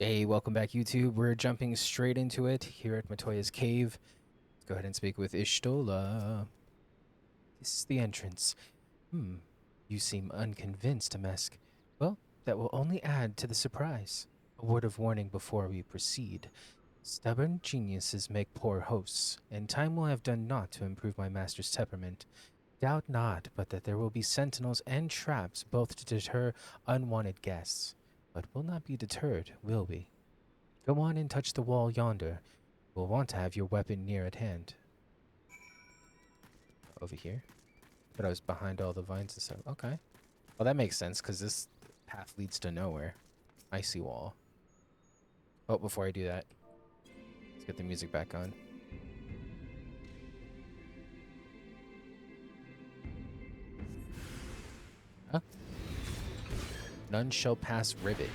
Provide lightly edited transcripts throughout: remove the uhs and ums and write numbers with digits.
Hey, welcome back, YouTube. We're jumping straight into it here at Matoya's Cave. Let's go ahead and speak with Ishtola. This is the entrance. You seem unconvinced, Mesk. Well, that will only add to the surprise. A word of warning before we proceed. Stubborn geniuses make poor hosts, and time will have done naught to improve my master's temperament. Doubt not but that there will be sentinels and traps both to deter unwanted guests. But we'll not be deterred, will we? Go on and touch the wall yonder. We'll want to have your weapon near at hand. Over here? But I was behind all the vines and stuff. Okay. Well, that makes sense, because this path leads to nowhere. Icy wall. Oh, before I do that, let's get the music back on. Huh? None shall pass rivet.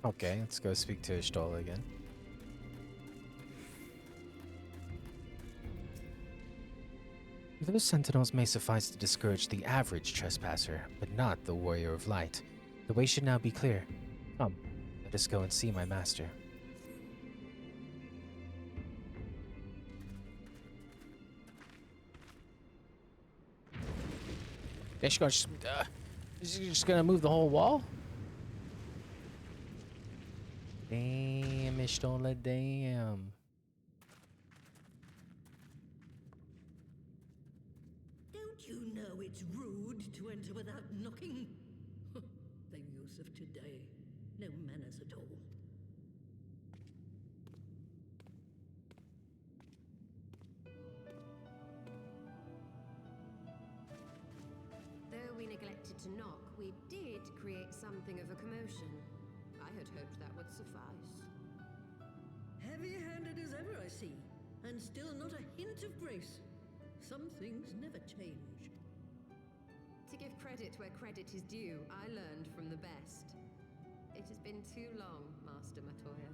Okay, let's go speak to Ishtola again. Those sentinels may suffice to discourage the average trespasser, but not the warrior of light. The way should now be clear. Come, let us go and see my master. Is she just gonna move the whole wall? Damn, Ishtola, damn. Don't you know it's rude to enter without knocking? The youth of today. No manners at all. Though we neglected to knock, we did create something of a commotion. I had hoped that would suffice. Heavy-handed as ever, I see. And still not a hint of grace. Some things never change. To give credit where credit is due, I learned from the best. It has been too long, Master Matoya.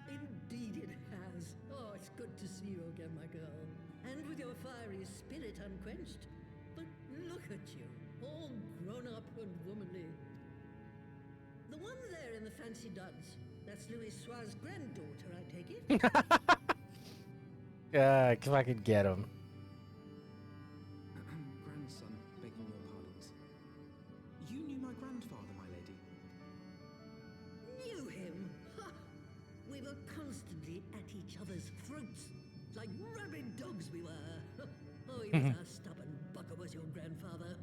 Indeed it has. Oh, it's good to see you again, my girl. And with your fiery spirit unquenched. But look at you, all grown up and womanly. The one there in the fancy duds, that's Louis Soir's granddaughter, I take it? If I could get him. Grandson, begging your pardons. You knew my grandfather, my lady. Knew him? Ha! We were constantly at each other's throats. Like rabid dogs we were. Oh, he was a stubborn bucker, was your grandfather.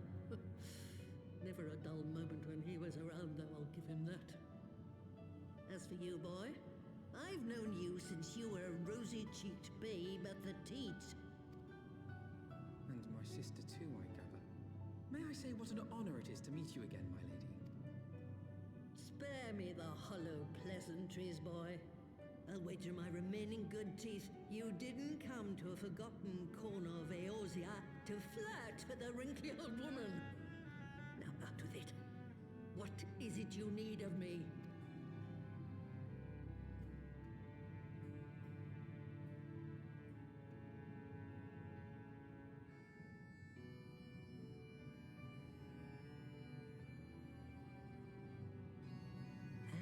Never a dull moment when he was around, though, I'll give him that. As for you, boy, I've known you since you were a rosy-cheeked babe at the teat. And my sister too, I gather. May I say what an honor it is to meet you again, my lady? Spare me the hollow pleasantries, boy. I'll wager my remaining good teeth you didn't come to a forgotten corner of Eorzea to flirt with a wrinkly old woman. Now out with it. What is it you need of me?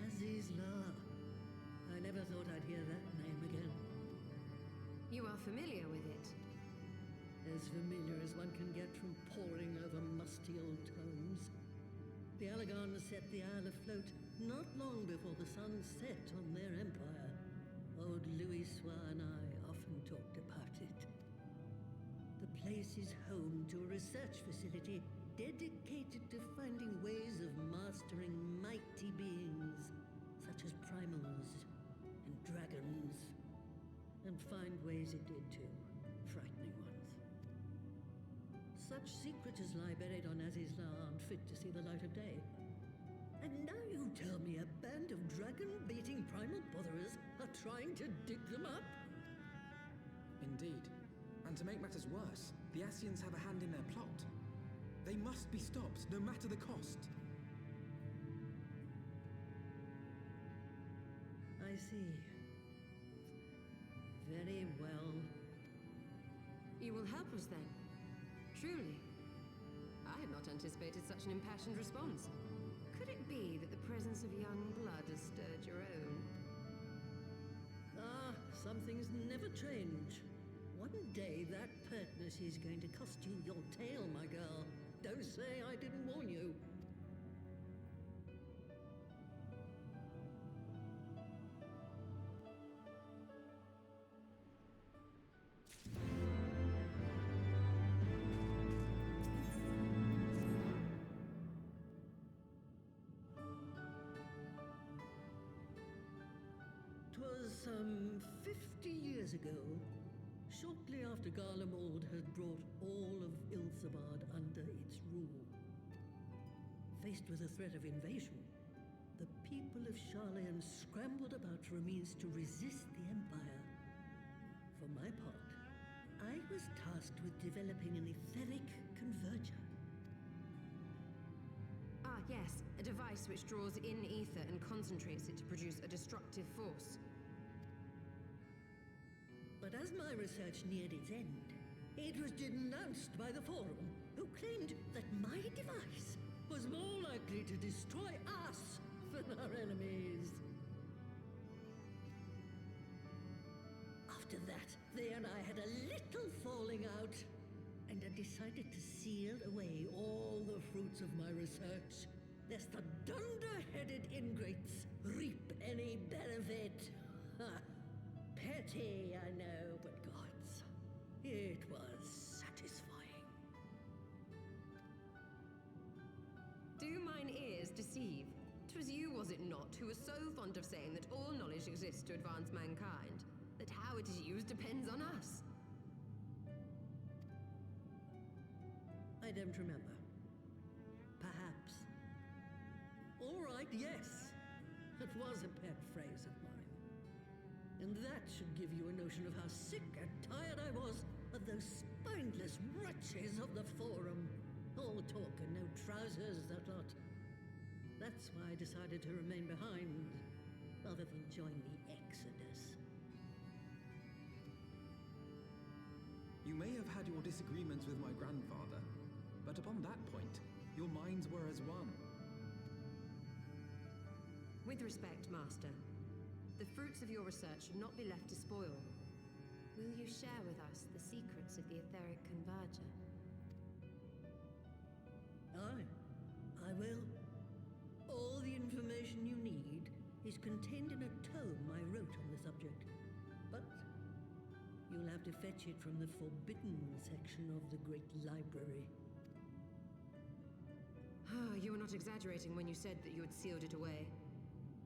Azizla. I never thought I'd hear that name again. You are familiar with it? As familiar as one can get from poring over musty old tomes. The Alagons set the Isle afloat not long before the sun set on their empire. Old Louis Soir and I often talked about it. The place is home to a research facility dedicated to finding ways of mastering mighty beings, such as primals and dragons. And find ways it did too, frightening ones. Such secrets as lie buried on Azizla aren't fit to see the light of day. And now you tell me a band of dragon-baiting primal botherers are trying to dig them up? In Indeed. And to make matters worse, the Ascians have a hand in their plot. They must be stopped, no matter the cost. I see. Very well. You will help us then? Truly? I had not anticipated such an impassioned response. Could it be that the presence of young blood has stirred your own? Ah, some things never change. One day that pertness is going to cost you your tail, my girl. Don't say I didn't warn you. Twas 50 years ago, shortly after Garlemald had brought all of Ilsabard under its rule. Faced with the threat of invasion, the people of Sharlayan scrambled about for a means to resist the Empire. For my part, I was tasked with developing an etheric converger. Ah, yes, a device which draws in ether and concentrates it to produce a destructive force. But as my research neared its end, it was denounced by the Forum, who claimed that my device was more likely to destroy us than our enemies. After that, they and I had a little falling out, and I decided to seal away all the fruits of my research, lest the dunder-headed ingrates reap any benefit. Ha! Petty, I know, but gods, it was satisfying. Do mine ears deceive? 'Twas you, was it not, who was so fond of saying that all knowledge exists to advance mankind, that how it is used depends on us? I don't remember. Perhaps. All right, yes. It was a pet phrase of mine. And that should give you a notion of how sick and tired I was of those spineless wretches of the Forum. All talk and no trousers, that lot. That's why I decided to remain behind, rather than join the Exodus. You may have had your disagreements with my grandfather, but upon that point, your minds were as one. With respect, Master, the fruits of your research should not be left to spoil. Will you share with us the secrets of the etheric converger? Aye, I will. All the information you need is contained in a tome I wrote on the subject. But you'll have to fetch it from the forbidden section of the Great Library. You were not exaggerating when you said that you had sealed it away.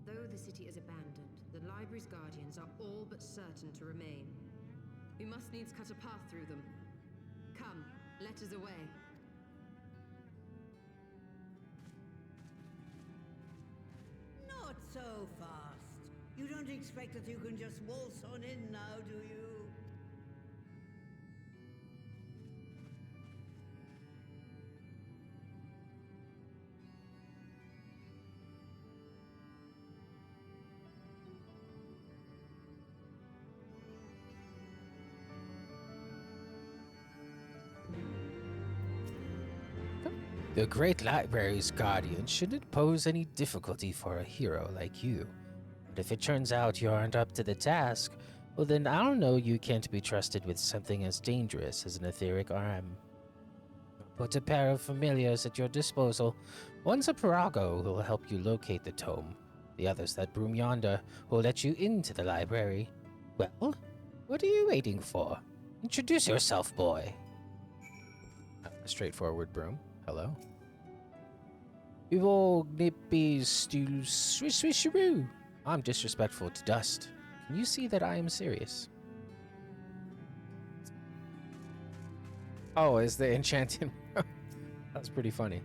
Though the city is abandoned, the library's guardians are all but certain to remain. We must needs cut a path through them. Come, let us away. Not so fast. You don't expect that you can just waltz on in now, do you? The Great Library's guardian shouldn't pose any difficulty for a hero like you. And if it turns out you aren't up to the task, well then I'll know you can't be trusted with something as dangerous as an etheric arm. Put a pair of familiars at your disposal. One's a Parago who will help you locate the tome. The other's that broom yonder who will let you into the library. Well, what are you waiting for? Introduce yourself, boy. Straightforward broom. Hello. Evil nippy stew swish swisheroo. I'm disrespectful to dust. Can you see that I am serious? Oh, is the enchanted? That's pretty funny.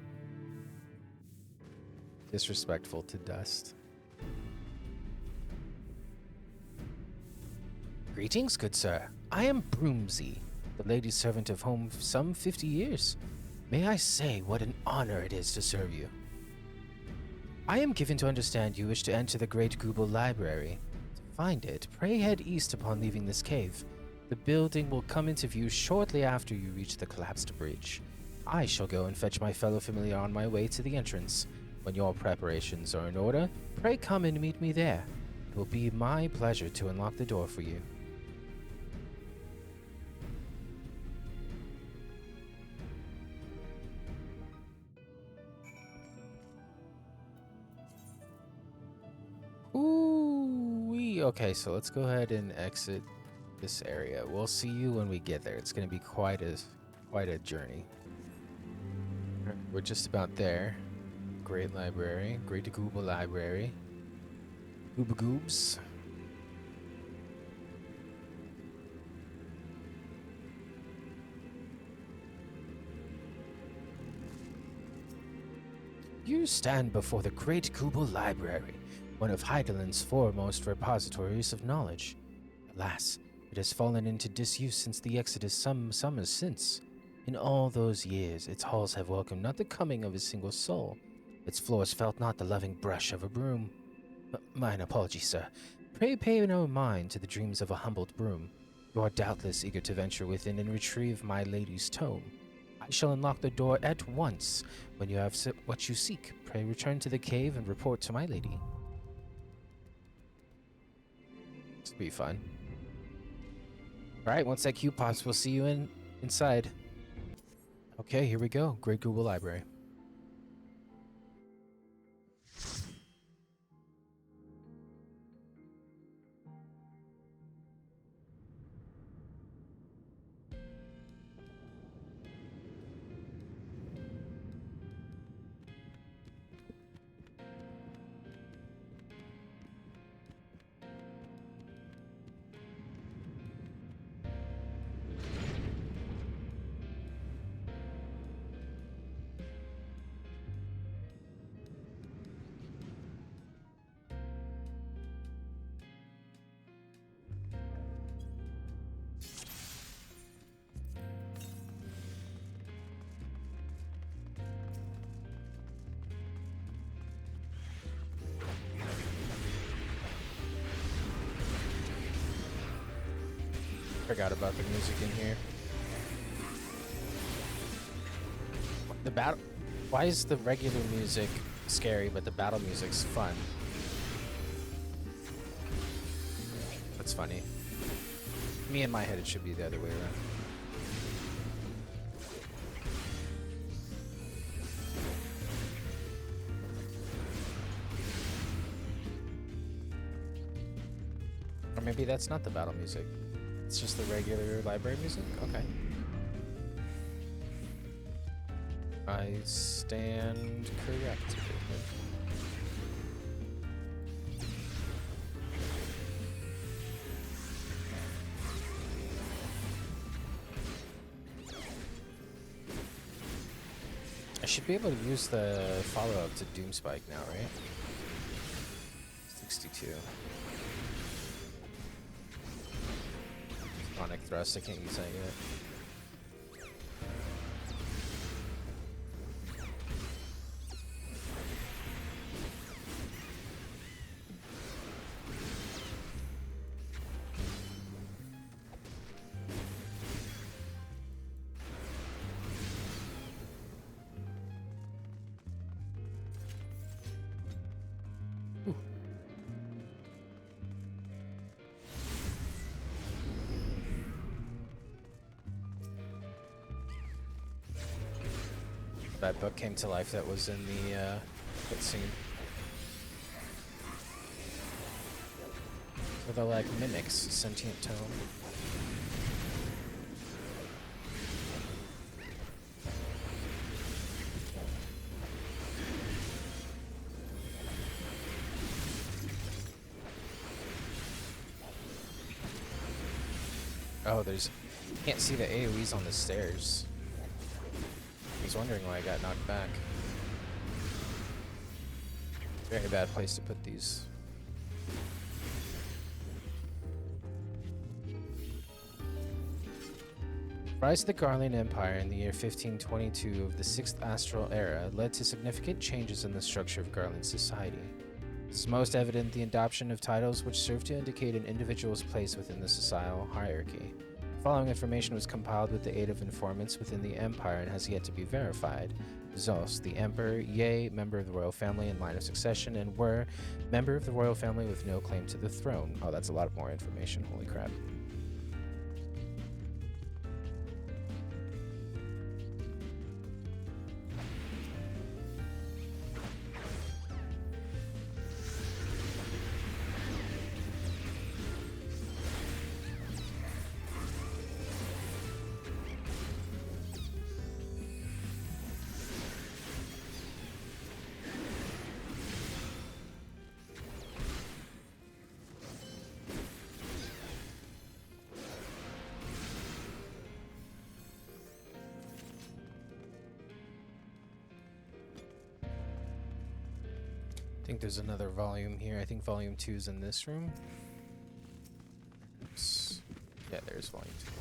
Disrespectful to dust. Greetings, good sir. I am Broomsy, the lady servant of home some 50 years. May I say what an honor it is to serve you. I am given to understand you wish to enter the Great Google Library. To find it, pray head east upon leaving this cave. The building will come into view shortly after you reach the collapsed bridge. I shall go and fetch my fellow familiar on my way to the entrance. When your preparations are in order, pray come and meet me there. It will be my pleasure to unlock the door for you. Ooh, okay, so let's go ahead and exit this area. We'll see you when we get there. It's going to be quite a journey. We're just about there. Great library, Great Google Library. Gooba Goobs. You stand before the Great Google Library, one of Heideland's foremost repositories of knowledge. Alas, it has fallen into disuse since the Exodus some summers since. In all those years, its halls have welcomed not the coming of a single soul. Its floors felt not the loving brush of a broom. Mine apologies, sir. Pray pay no mind to the dreams of a humbled broom. You are doubtless eager to venture within and retrieve my lady's tome. I shall unlock the door at once. When you have what you seek, pray return to the cave and report to my lady. This will be fun. Alright, once that queue pops, we'll see you inside. Okay, here we go. Great Google Library. Forgot about the music in here. The battle. Why is the regular music scary, but the battle music's fun? That's funny. Me in my head, it should be the other way around. Or maybe that's not the battle music. It's just the regular library music? Okay. I stand corrected. I should be able to use the follow-up to Doomspike now, right? 62. Sonic Thrust, I can't use that yet. That book came to life that was in the cutscene. So they're like mimics, sentient tone. Oh, there's... Can't see the AoEs on the stairs. I was wondering why I got knocked back. Very bad place to put these. Rise of the Garlean Empire in the year 1522 of the 6th Astral Era led to significant changes in the structure of Garlean society. This is most evident in the adoption of titles which serve to indicate an individual's place within the societal hierarchy. The following information was compiled with the aid of informants within the Empire and has yet to be verified. Zos, the Emperor, Ye, member of the royal family in line of succession, and Were, member of the royal family with no claim to the throne. Oh, that's a lot more information, holy crap. I think there's another volume here. I think volume 2 is in this room. Oops. Yeah, there's volume 2.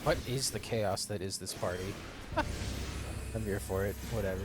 What is the chaos that is this party? I'm here for it. Whatever.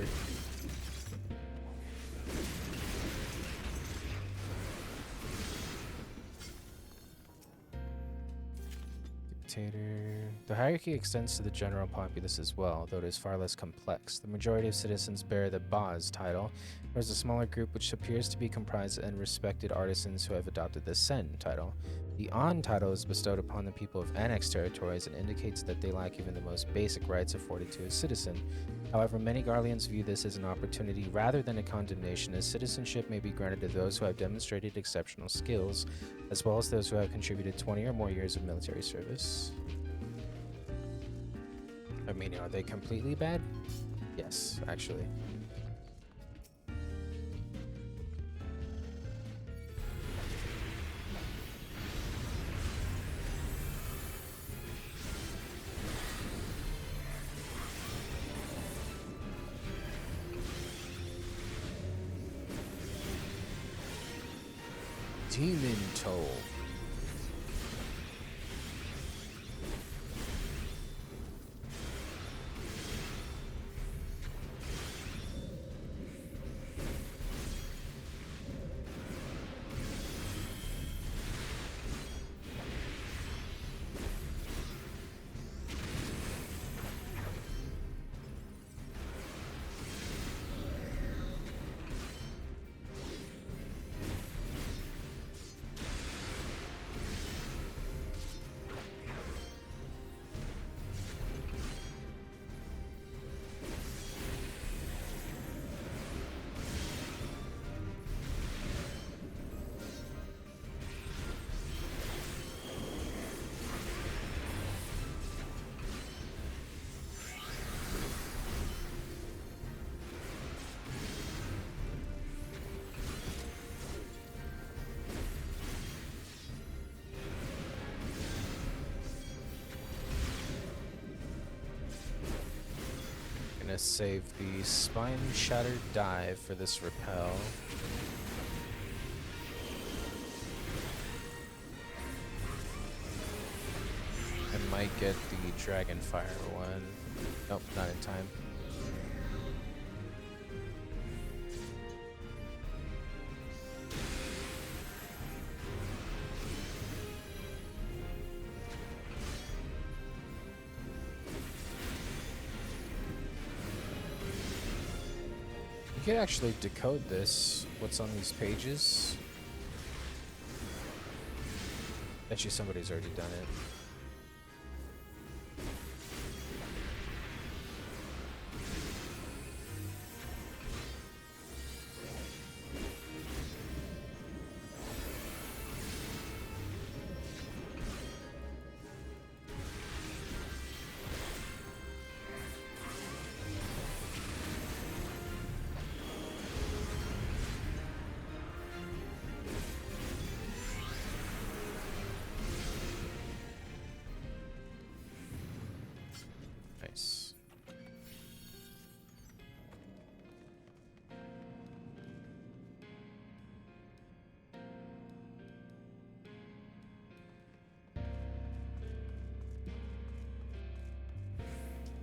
Dictator. The hierarchy extends to the general populace as well, though it is far less complex. The majority of citizens bear the Baz title, whereas a smaller group which appears to be comprised of respected artisans who have adopted the Sen title. The An title is bestowed upon the people of annexed territories and indicates that they lack even the most basic rights afforded to a citizen. However, many Garleans view this as an opportunity rather than a condemnation, as citizenship may be granted to those who have demonstrated exceptional skills, as well as those who have contributed 20 or more years of military service. I mean, are they completely bad? Yes, actually. Demon Toll. Gonna save the Spine Shattered Dive for this repel. I might get the Dragonfire one. Nope, not in time. You could actually decode this, what's on these pages. Bet you somebody's already done it.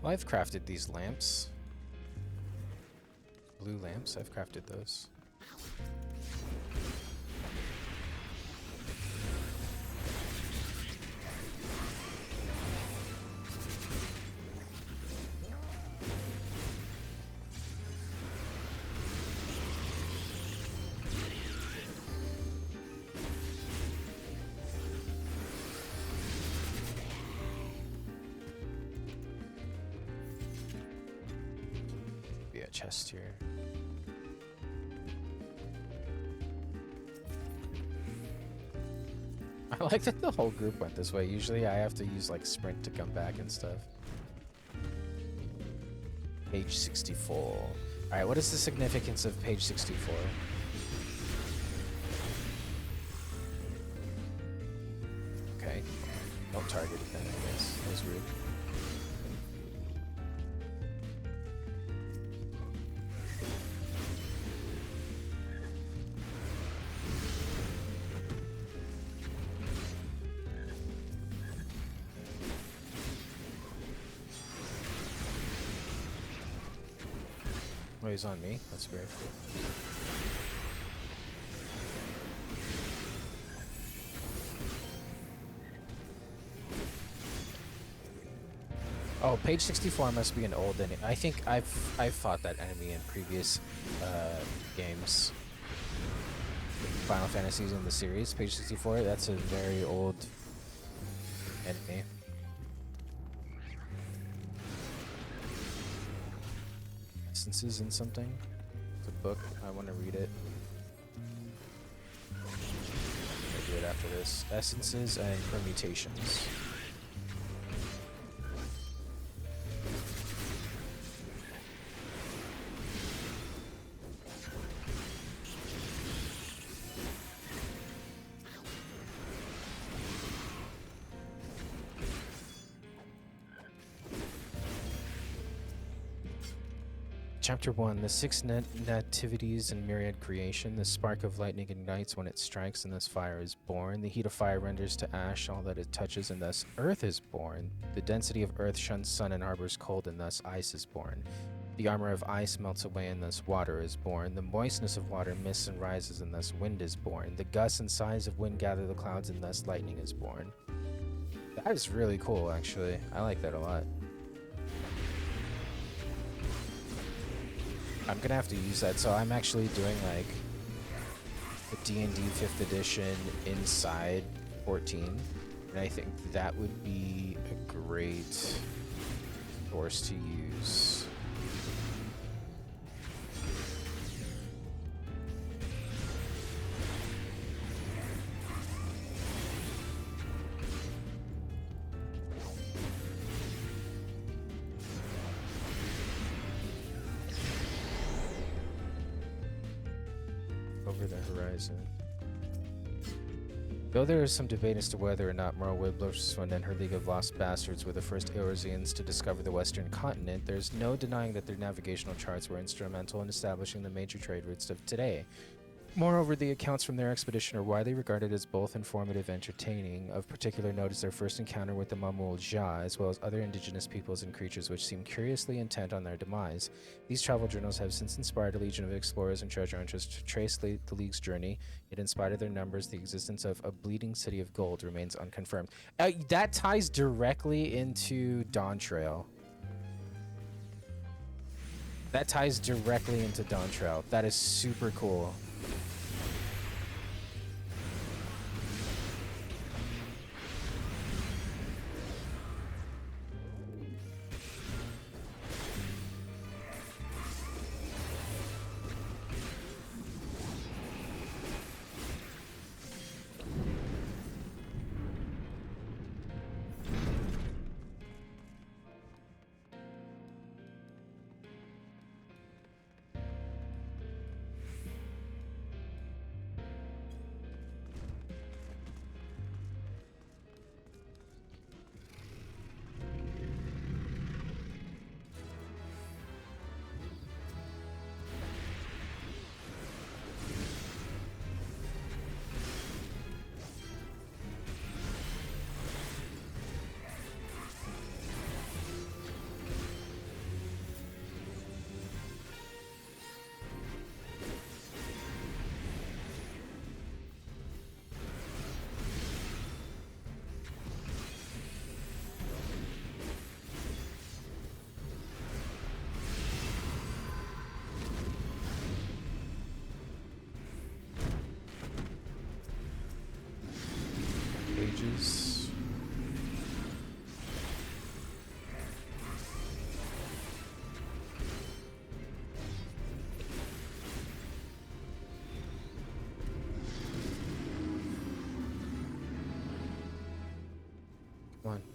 Well, I've crafted these lamps. Blue lamps, I've crafted those. Be a chest here. I like that the whole group went this way. Usually I have to use like sprint to come back and stuff. Page 64. Alright, what is the significance of page 64? Okay. Don't target it then, I guess. That was rude. Oh, he's on me? That's weird. Oh, page 64 must be an old enemy. I think I've fought that enemy in previous games. Final Fantasies in the series. Page 64, that's a very old enemy. Essences in something. It's a book. I want to read it. I'll do it after this. Essences and permutations. Chapter 1, the six nativities and myriad creation. The spark of lightning ignites when it strikes, and thus fire is born. The heat of fire renders to ash all that it touches, and thus earth is born. The density of earth shuns sun and harbors cold, and thus ice is born. The armor of ice melts away, and thus water is born. The moistness of water mists and rises, and thus wind is born. The gusts and sighs of wind gather the clouds, and thus lightning is born. That is really cool, actually. I like that a lot. I'm gonna have to use that, so I'm actually doing like a D&D 5th edition inside 14, and I think that would be a great source to use. Over the horizon. Though there is some debate as to whether or not Merle Wibbleswind and her League of Lost Bastards were the first Eorzeans to discover the western continent, there's no denying that their navigational charts were instrumental in establishing the major trade routes of today. Moreover, the accounts from their expedition are widely regarded as both informative and entertaining. Of particular note is their first encounter with the Mamul Ja, as well as other indigenous peoples and creatures which seem curiously intent on their demise. These travel journals have since inspired a legion of explorers and treasure hunters to trace the League's journey, yet in spite of their numbers, the existence of a bleeding city of gold remains unconfirmed. That ties directly into Dawn Trail. That ties directly into Dawn Trail. That is super cool. mages.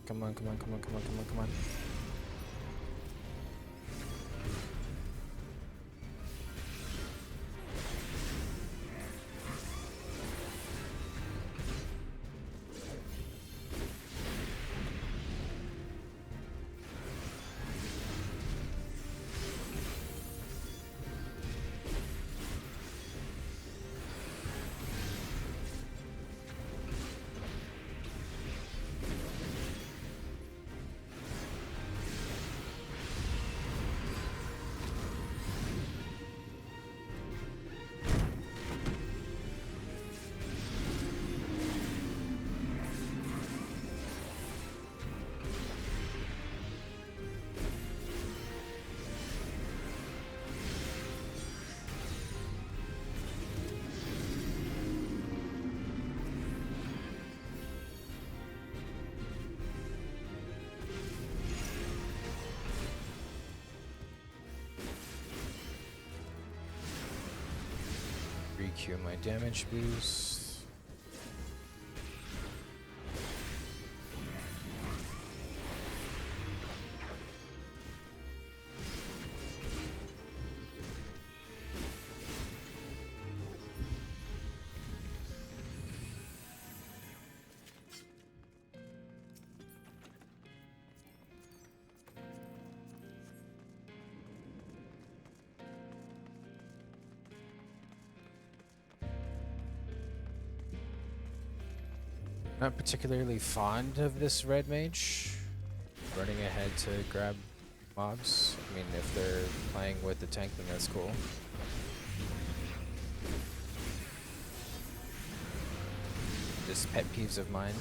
Come on, come on, come on, come on, come on, come on, come on. Re-queue my damage boost. Not particularly fond of this red mage running ahead to grab mobs. I mean, if they're playing with the tank, then that's cool. Just pet peeves of mine.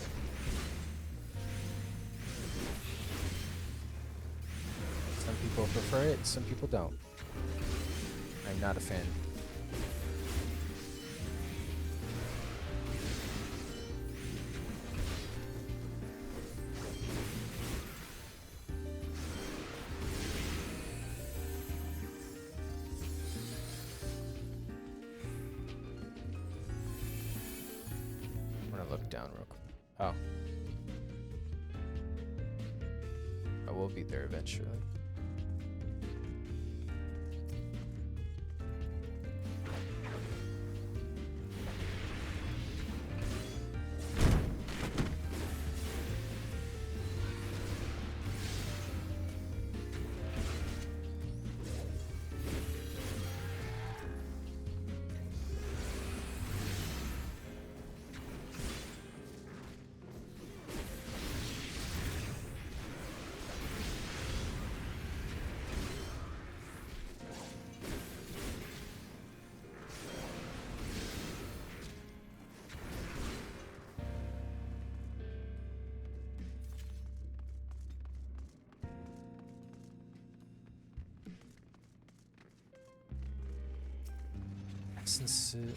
Some people prefer it, some people don't. I'm not a fan. Look down real quick. Oh. I will be there eventually.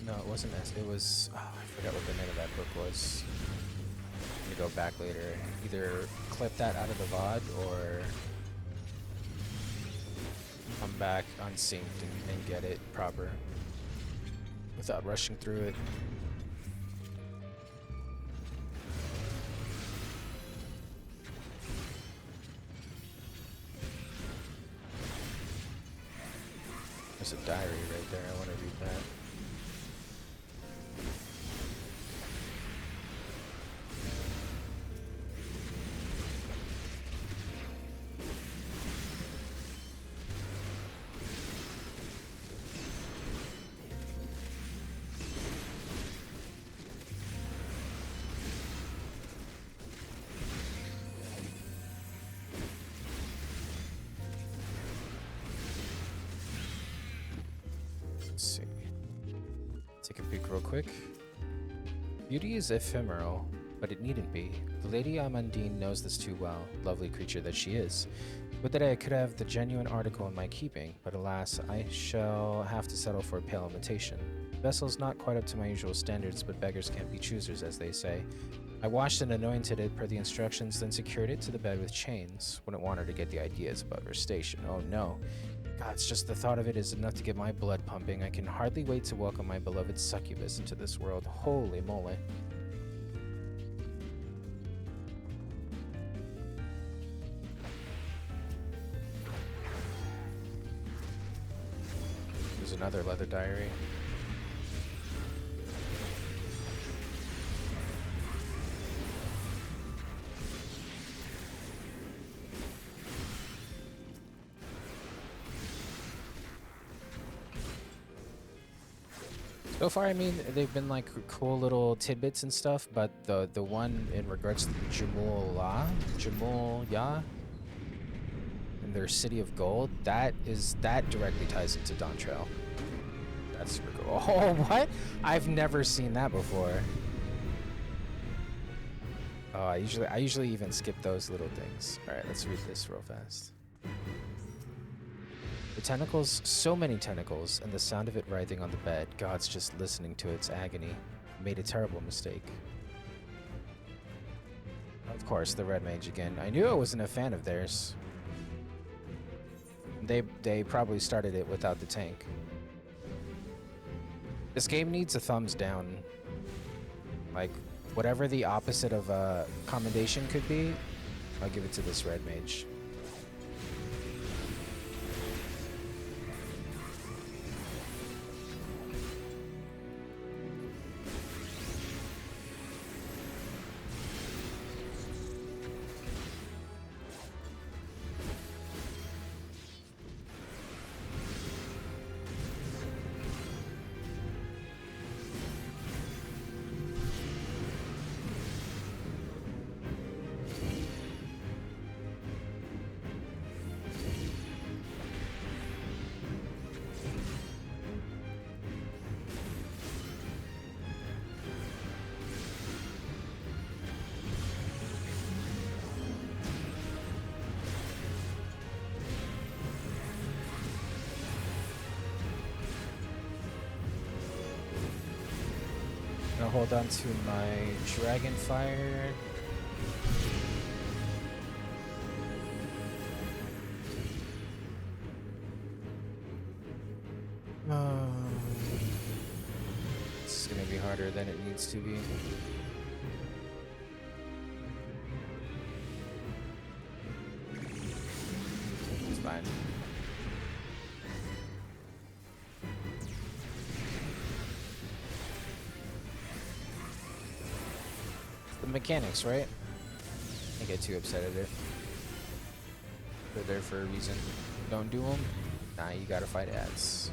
No, it wasn't. It was. Oh, I forgot what the name of that book was. I'm gonna go back later. Either clip that out of the VOD or come back unsynced and get it proper without rushing through it. There's a diary right there. I want to read that. Let's see. Take a peek real quick. Beauty is ephemeral, but it needn't be. The Lady Amandine knows this too well, lovely creature that she is. Would that I could have the genuine article in my keeping, but alas, I shall have to settle for a pale imitation. The vessel's not quite up to my usual standards, but beggars can't be choosers, as they say. I washed and anointed it per the instructions, then secured it to the bed with chains. Wouldn't want her to get the ideas about her station. Oh no. God, it's just the thought of it is enough to get my blood pumping. I can hardly wait to welcome my beloved succubus into this world. Holy moly. There's another leather diary. So far, I mean, they've been like cool little tidbits and stuff, but the one in regards to Jamul Ya, and their city of gold, that directly ties into Dontrell. That's super cool. Oh, what? I've never seen that before. Oh, I usually even skip those little things. All right, let's read this real fast. The tentacles, so many tentacles, and the sound of it writhing on the bed. God's just listening to its agony. Made a terrible mistake. Of course, the Red Mage again. I knew I wasn't a fan of theirs. They probably started it without the tank. This game needs a thumbs down. Like, whatever the opposite of a commendation could be, I'll give it to this Red Mage. I'll hold on to my dragon fire. This is gonna be harder than it needs to be. It's fine. The mechanics, right? Can't get too upset at it. They're there for a reason. Don't do them. Nah, you gotta fight ads.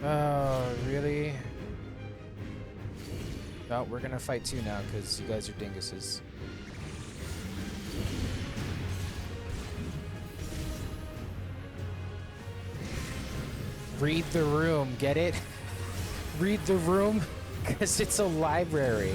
Oh, really? No, we're gonna fight two now because you guys are dinguses. Read the room, get it? Read the room? Because it's a library.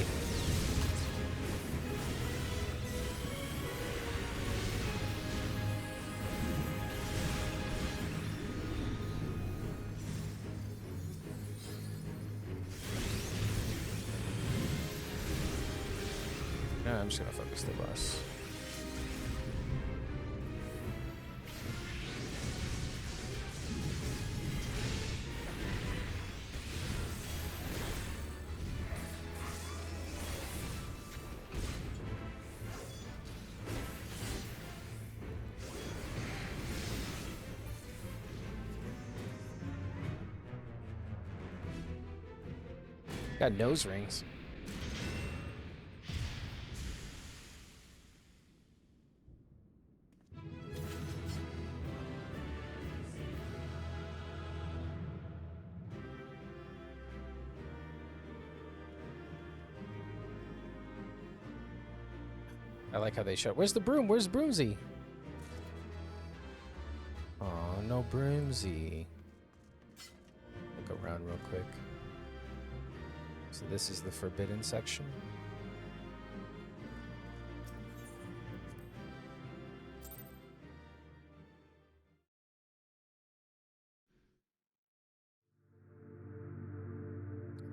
No, I'm just gonna focus the boss. Got nose rings. I like how they show. Where's the broom? Where's Broomsy? Oh, no Broomsy. Look around real quick. So this is the forbidden section.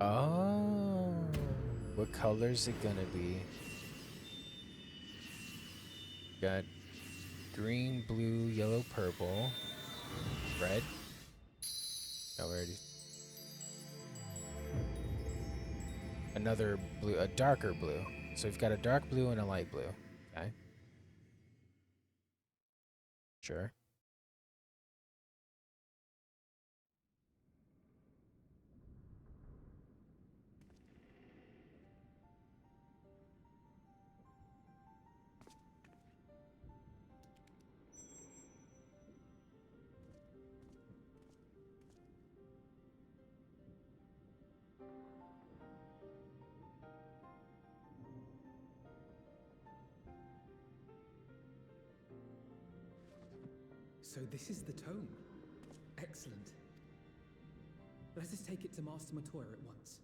Oh, what color is it gonna be? Got green, blue, yellow, purple, red. No, we already. Another blue, a darker blue. So we've got a dark blue and a light blue. Okay. Sure. So this is the tome. Excellent. Let us take it to Master Matoya at once.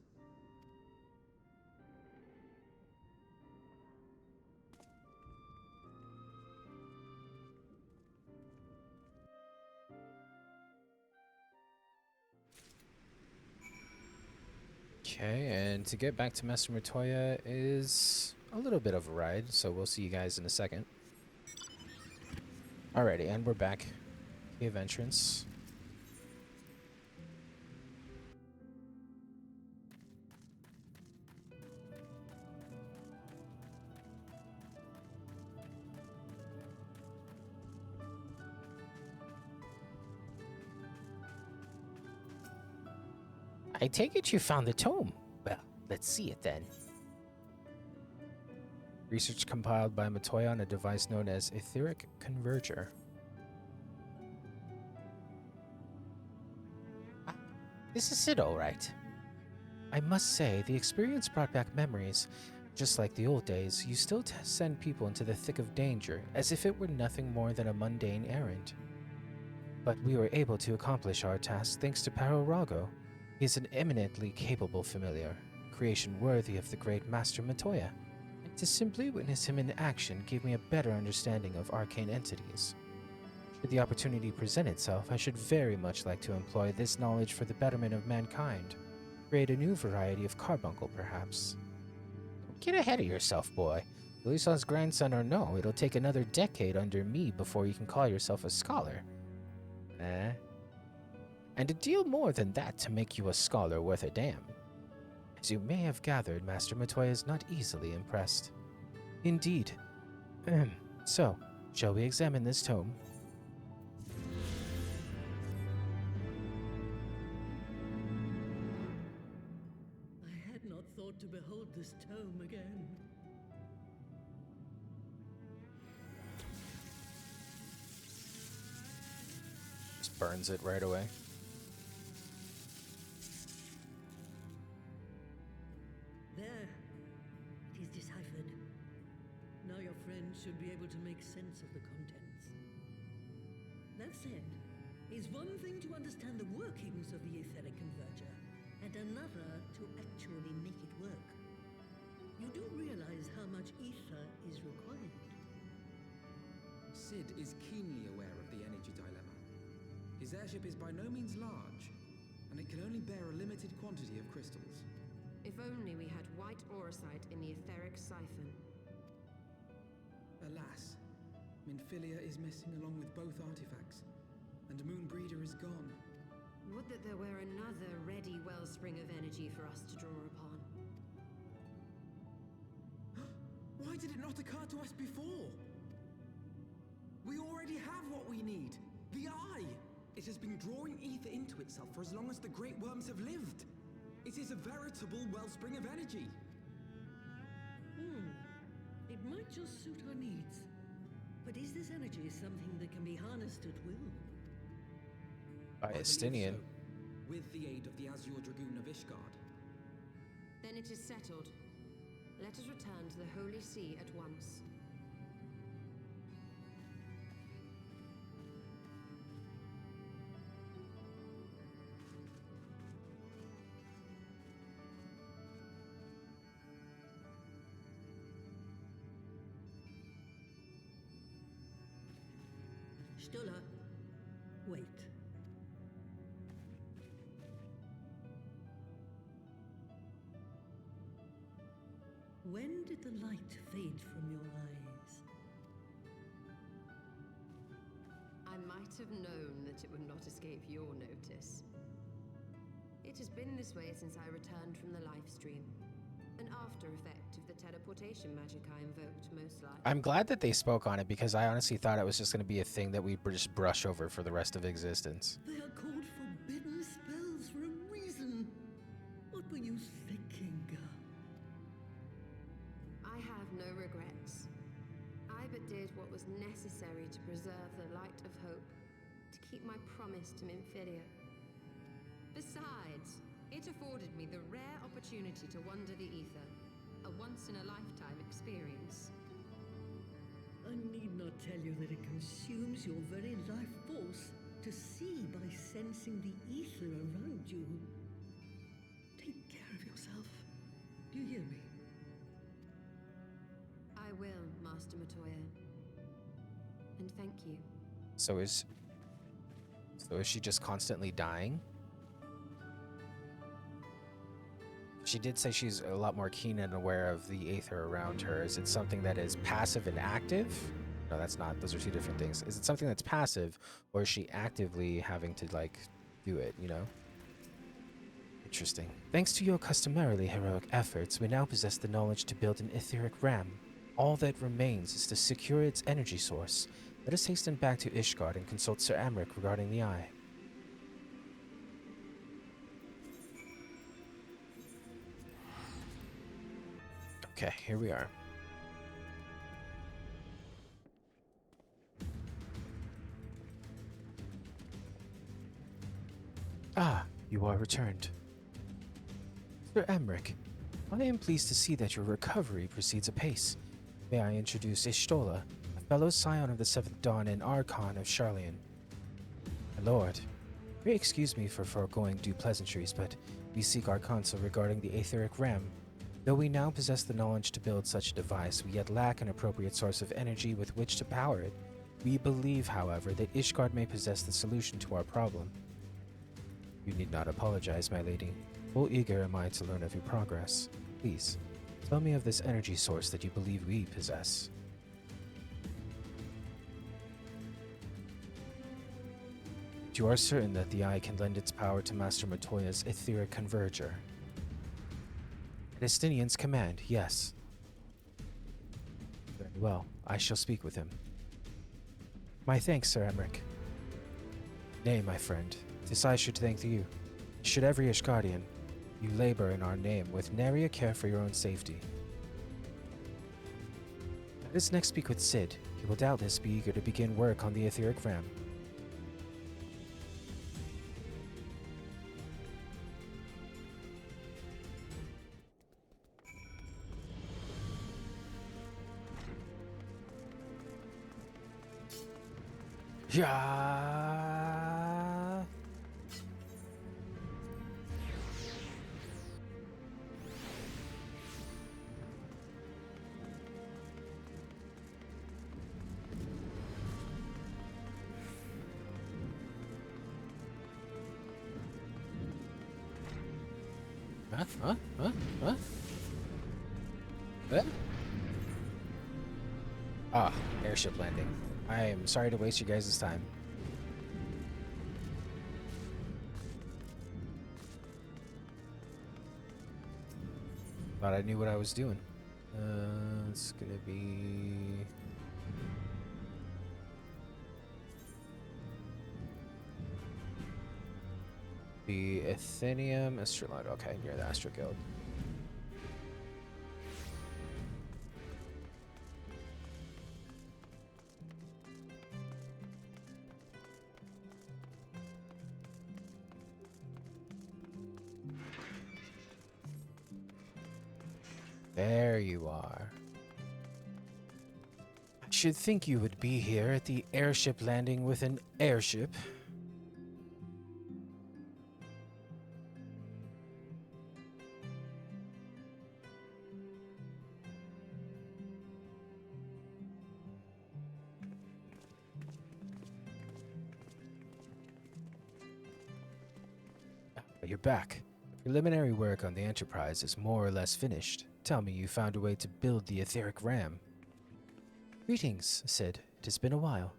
Okay, and to get back to Master Matoya is a little bit of a ride, so we'll see you guys in a second. Alrighty, and we're back. Cave entrance. I take it you found the tome. Well, let's see it then. Research compiled by Matoya on a device known as Etheric Converger. This is it, all right. I must say, the experience brought back memories. Just like the old days, you still send people into the thick of danger, as if it were nothing more than a mundane errand. But we were able to accomplish our task thanks to Rago. He is an eminently capable familiar, creation worthy of the great Master Matoya. And to simply witness him in action gave me a better understanding of arcane entities. Should the opportunity present itself, I should very much like to employ this knowledge for the betterment of mankind. Create a new variety of carbuncle, perhaps. Don't get ahead of yourself, boy. Luisan's grandson or no, it'll take another decade under me before you can call yourself a scholar. Eh? And a deal more than that to make you a scholar worth a damn. As you may have gathered, Master Matoya is not easily impressed. Indeed. So, shall we examine this tome? I had not thought to behold this tome again. Just burns it right away. There. It is deciphered. Now your friend should be able to make sense of the contents. That said, it's one thing to understand the workings of the etheric converger, and another to actually make it work. You do realize how much ether is required. Sid is keenly aware of the energy dilemma. His airship is by no means large, and it can only bear a limited quantity of crystals. If only we had white aurosite in the etheric siphon. Alas, Minfilia is missing along with both artifacts, and Moonbreeder is gone. Would that there were another ready wellspring of energy for us to draw upon. Why did it not occur to us before? We already have what we need. The Eye! It has been drawing ether into itself for as long as the Great Worms have lived. It is a veritable wellspring of energy. It might just suit our needs. But is this energy something that can be harnessed at will? By I believe Estinian. so, with the aid of the Azure Dragoon of Ishgard. Then it is settled. Let us return to the Holy See at once. Stola, wait. When did the light fade from your eyes? I might have known that it would not escape your notice. It has been this way since I returned from the life stream. An after effect of the teleportation magic I invoked, most likely. I'm glad that they spoke on it because I honestly thought it was just going to be a thing that we just brush over for the rest of existence. They are called forbidden spells for a reason. What were you thinking? I have no regrets. I but did what was necessary to preserve the light of hope, to keep my promise to Minfilia. Besides, it afforded me the rare opportunity to wander the ether, a once-in-a-lifetime experience. I need not tell you that it consumes your very life force to see by sensing the ether around you. Take care of yourself. Do you hear me? I will, Master Matoya. And thank you. So is she just constantly dying? She did say she's a lot more keen and aware of the aether around her. Is it something that is passive and active? No, that's not. Those are two different things. Is it something that's passive, or is she actively having to, like, do it, you know? Interesting. Thanks to your customarily heroic efforts, we now possess the knowledge to build an etheric ram. All that remains is to secure its energy source. Let us hasten back to Ishgard and consult Sir Amric regarding the eye. Okay, here we are. Ah, you are returned. Sir Amric, I am pleased to see that your recovery proceeds apace. May I introduce Ishtola, a fellow scion of the Seventh Dawn and Archon of Charlian. My lord, pray excuse me for foregoing due pleasantries, but we seek our counsel regarding the etheric ram. Though we now possess the knowledge to build such a device, we yet lack an appropriate source of energy with which to power it. We believe, however, that Ishgard may possess the solution to our problem. You need not apologize, my lady. Full eager am I to learn of your progress. Please, tell me of this energy source that you believe we possess. You are certain that the eye can lend its power to Master Matoya's etheric converger? At Estinian's command, yes. Very well, I shall speak with him. My thanks, Sir Emmerich. Nay, my friend, 'tis I should thank you. Should every Ishgardian, you labor in our name with nary a care for your own safety. Let us next speak with Sid. He will doubtless be eager to begin work on the etheric ram. Yeah. Huh? Ah, airship landing. I am sorry to waste you guys' time. Thought I knew what I was doing. It's gonna be... the Athenium Astrolabe. Okay, near the Astro Guild. There you are. I should think you would be here at the airship landing with an airship. But you're back. The preliminary work on the Enterprise is more or less finished. Tell me you found a way to build the etheric ram. Greetings, Sid. It has been a while.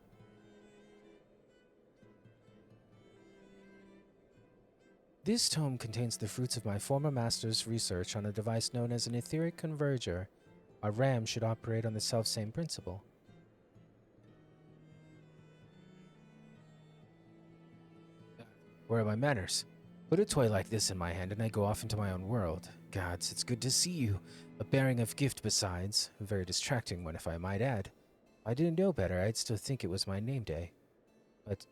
This tome contains the fruits of my former master's research on a device known as an etheric converger. Our RAM should operate on the selfsame principle. Where are my manners? Put a toy like this in my hand and I go off into my own world. Gods, it's good to see you. A bearing of gift besides. A very distracting one, if I might add. If I didn't know better, I'd still think it was my name day. But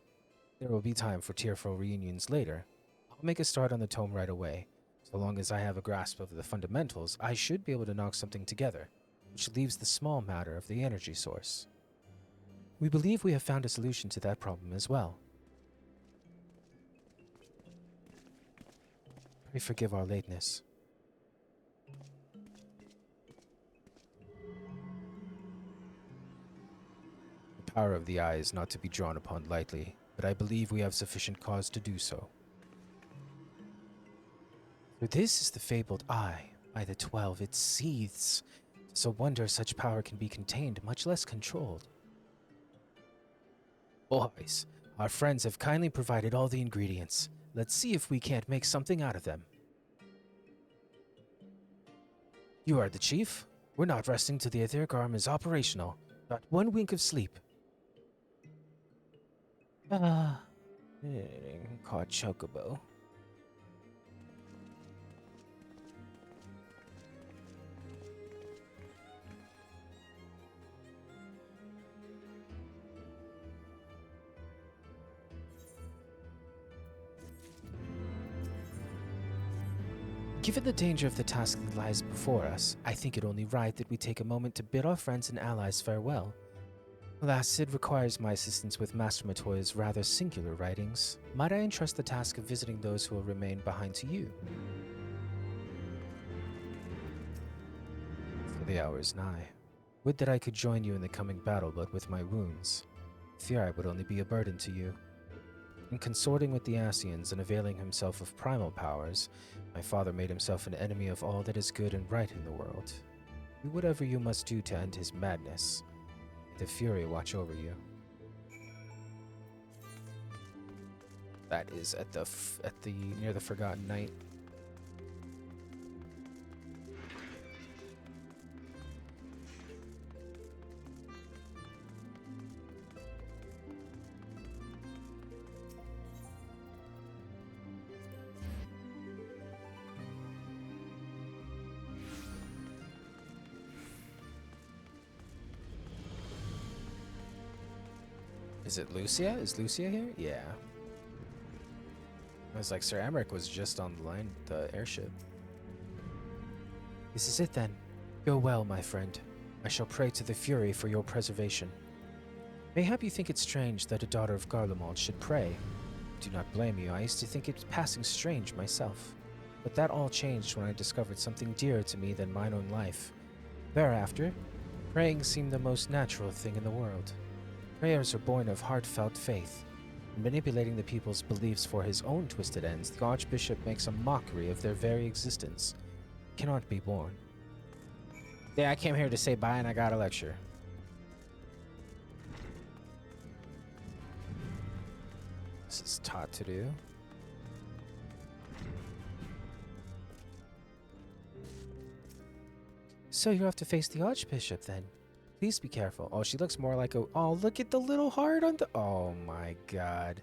there will be time for tearful reunions later. I'll make a start on the tome right away. So long as I have a grasp of the fundamentals, I should be able to knock something together, which leaves the small matter of the energy source. We believe we have found a solution to that problem as well. Pray forgive our lateness. The power of the eye is not to be drawn upon lightly, but I believe we have sufficient cause to do so. For this is the fabled eye. By the 12, it seethes. It's a wonder such power can be contained, much less controlled. Boys, our friends have kindly provided all the ingredients. Let's see if we can't make something out of them. You are the chief? We're not resting till the etheric arm is operational. Not one wink of sleep. Caught Chocobo. Given the danger of the task that lies before us, I think it only right that we take a moment to bid our friends and allies farewell. Alas, Sid requires my assistance with Master Matoya's rather singular writings. Might I entrust the task of visiting those who will remain behind to you? For the hour is nigh. Would that I could join you in the coming battle, but with my wounds. Fear I would only be a burden to you. In consorting with the Asians and availing himself of primal powers, my father made himself an enemy of all that is good and right in the world. Do whatever you must do to end his madness. May the Fury watch over you. That is at the near the Forgotten Night. Is it Lucia? Is Lucia here? Yeah. I was like, Sir Emmerich was just on the airship. This is it then. Go well, my friend. I shall pray to the Fury for your preservation. Mayhap you think it strange that a daughter of Garlemald should pray. Do not blame you, I used to think it passing strange myself. But that all changed when I discovered something dearer to me than mine own life. Thereafter, praying seemed the most natural thing in the world. Prayers are born of heartfelt faith. In manipulating the people's beliefs for his own twisted ends, the Archbishop makes a mockery of their very existence. It cannot be borne. Yeah, I came here to say bye and I got a lecture. This is taught to do. So you have to face the Archbishop then. Please be careful. Oh, she looks more like a... Oh, look at the little heart on the... Oh my god.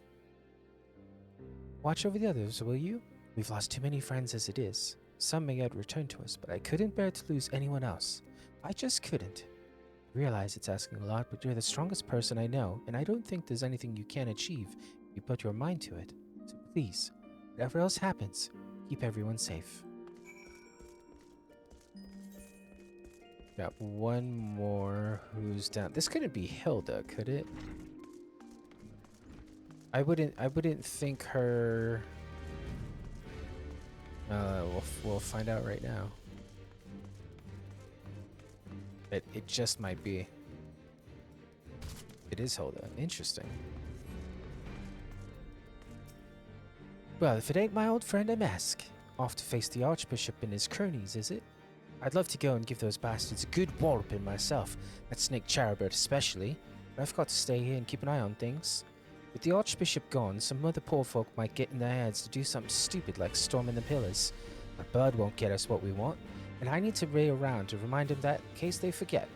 Watch over the others, will you? We've lost too many friends as it is. Some may yet return to us, but I couldn't bear to lose anyone else. I just couldn't. I realize it's asking a lot, but you're the strongest person I know, and I don't think there's anything you can't achieve if you put your mind to it. So please, whatever else happens, keep everyone safe. Got one more who's down. This couldn't be Hilda, could it? I wouldn't think her. We'll find out right now. It just might be. It is Hilda. Interesting. Well, if it ain't my old friend MSQ, off to face the Archbishop and his cronies, is it? I'd love to go and give those bastards a good walloping myself, that Snake Charibert especially, but I've got to stay here and keep an eye on things. With the Archbishop gone, some other poor folk might get in their heads to do something stupid like storming the pillars. But Bird won't get us what we want, and I need to ray around to remind him that, in case they forget.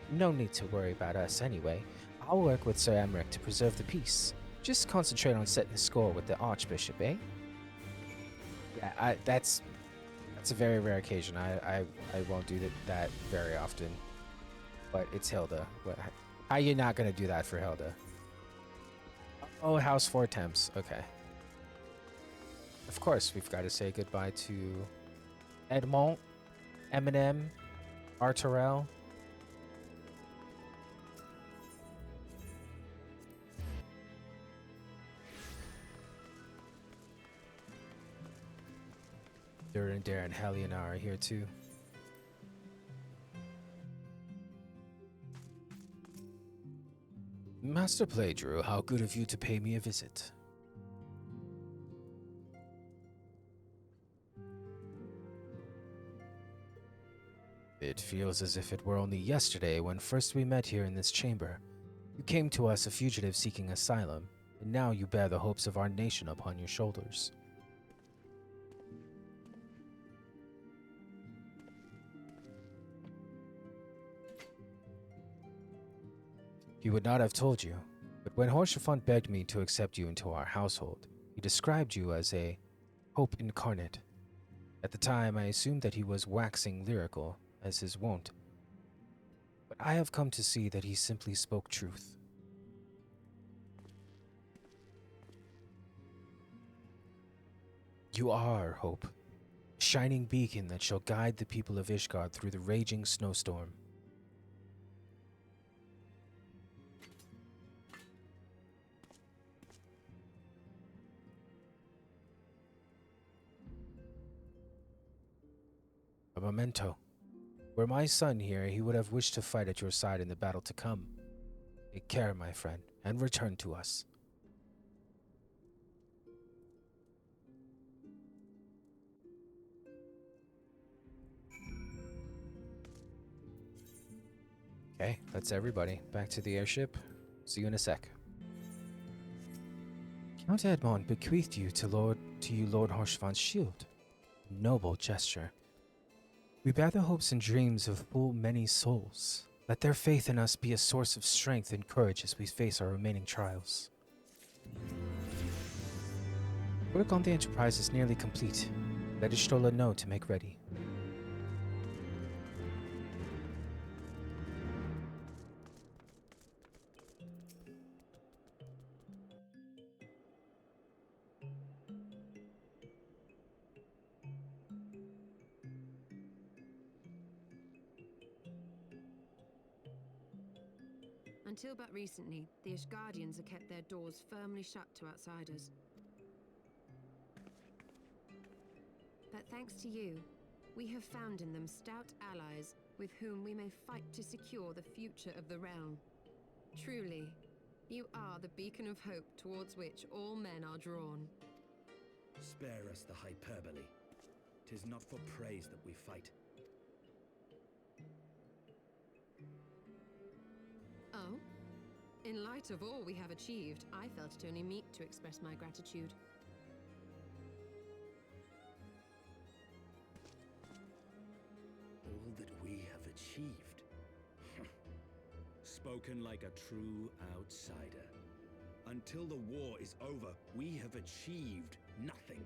No need to worry about us anyway. I'll work with Sir Emmerich to preserve the peace. Just concentrate on setting the score with the Archbishop, eh? Yeah, that's a very rare occasion. I won't do that very often. But it's Hilda. How are you not gonna do that for Hilda? Oh, House 4 Temps. Okay. Of course, we've got to say goodbye to Edmond, Eminem, Arturel. Durin, Darren, Helena are here too. Master Playdrew, how good of you to pay me a visit. It feels as if it were only yesterday when first we met here in this chamber. You came to us a fugitive seeking asylum, and now you bear the hopes of our nation upon your shoulders. He would not have told you, but when Horsefant begged me to accept you into our household, he described you as a hope incarnate. At the time, I assumed that he was waxing lyrical, as his wont. But I have come to see that he simply spoke truth. You are hope, a shining beacon that shall guide the people of Ishgard through the raging snowstorm. A memento. Were my son here, he would have wished to fight at your side in the battle to come. Take care, my friend, and return to us. Okay, that's everybody. Back to the airship. See you in a sec. Count Edmond bequeathed you to Lord Horshvan's shield. Noble gesture. We bear the hopes and dreams of full many souls. Let their faith in us be a source of strength and courage as we face our remaining trials. Work on the Enterprise is nearly complete. Let Ishtola know to make ready. Until but recently, the Ishgardians have kept their doors firmly shut to outsiders. But thanks to you, we have found in them stout allies with whom we may fight to secure the future of the realm. Truly, you are the beacon of hope towards which all men are drawn. Spare us the hyperbole. 'Tis not for praise that we fight. Oh? In light of all we have achieved, I felt it only meet to express my gratitude. All that we have achieved. Spoken like a true outsider. Until the war is over, we have achieved nothing.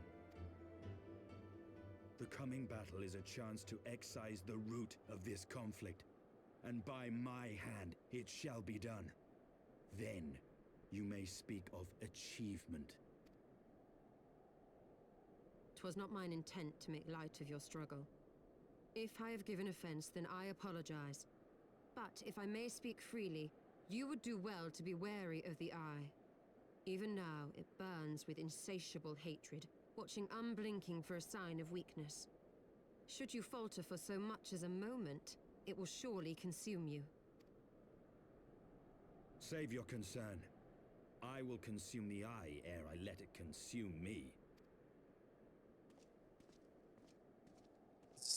The coming battle is a chance to excise the root of this conflict, and by my hand it shall be done. Then you may speak of achievement. 'Twas not mine intent to make light of your struggle. If I have given offense, then I apologize. But if I may speak freely, you would do well to be wary of the Eye. Even now, it burns with insatiable hatred, watching unblinking for a sign of weakness. Should you falter for so much as a moment, it will surely consume you. Save your concern. I will consume the Eye ere I let it consume me.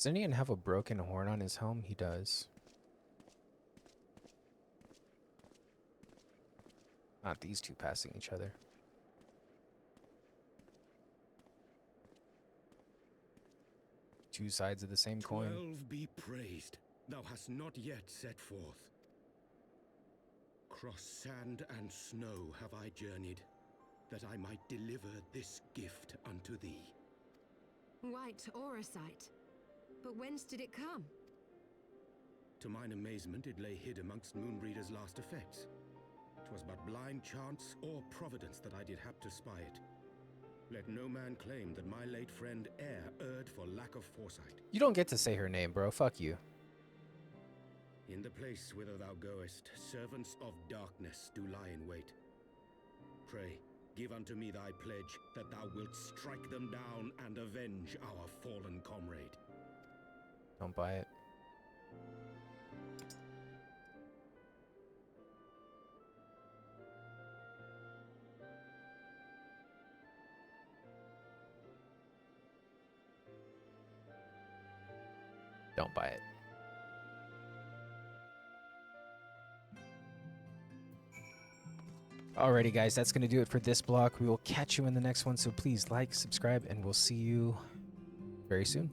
Doesn't he even have a broken horn on his helm? He does. Not these two passing each other. Two sides of the same coin. 12 be praised. Thou hast not yet set forth. Cross sand and snow have I journeyed, that I might deliver this gift unto thee. White aura sight. But whence did it come? To mine amazement, it lay hid amongst Moonbreeder's last effects. 'Twas but blind chance or providence that I did hap to spy it. Let no man claim that my late friend erred for lack of foresight. You don't get to say her name, bro. Fuck you. In the place whither thou goest, servants of darkness do lie in wait. Pray, give unto me thy pledge that thou wilt strike them down and avenge our fallen comrade. Don't buy it. Don't buy it. Alrighty, guys, that's going to do it for this block. We will catch you in the next one, so please like, subscribe, and we'll see you very soon.